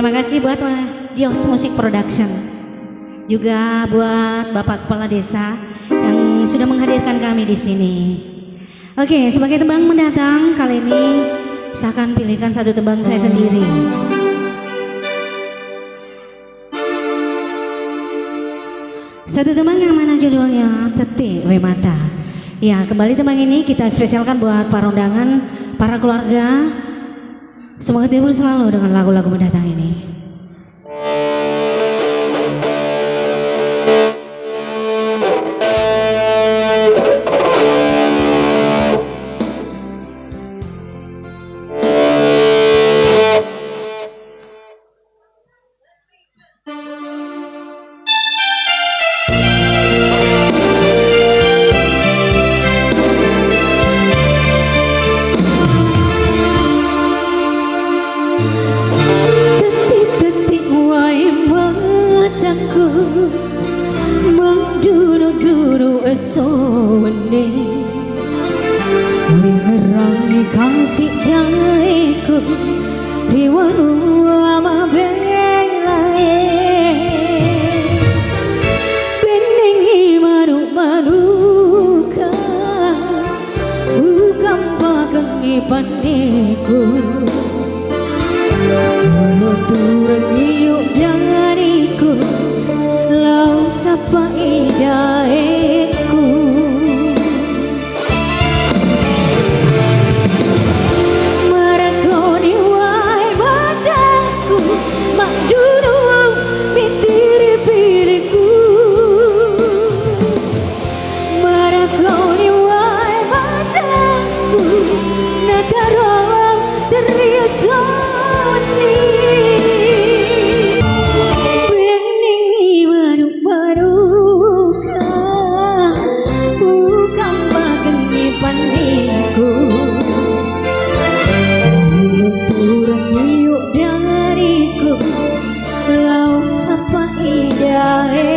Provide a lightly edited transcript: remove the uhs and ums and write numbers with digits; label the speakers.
Speaker 1: Terima kasih buat Dios Music Production, juga buat Bapak Kepala Desa yang sudah menghadirkan kami di sini. Oke, sebagai tembang mendatang kali ini saya akan pilihkan satu tembang saya sendiri. Satu tembang yang mana judulnya Tetik We Mata. Ya, kembali tembang ini kita spesialkan buat para undangan, para keluarga. Semoga terhibur selalu dengan lagu-lagu mendatang ini. Mengduru-duru esone Wiherangi kasih daiku Riwanu ama belae Beningi maru-maruka Bukan pakengi pandiku Turun yuk dariku Lau sapa idaeku Merekoni wai mataku Mak dulu mitiri piriku Merekoni wai mataku Natarong teriasoni Turun yuk dariku Lau sapa idae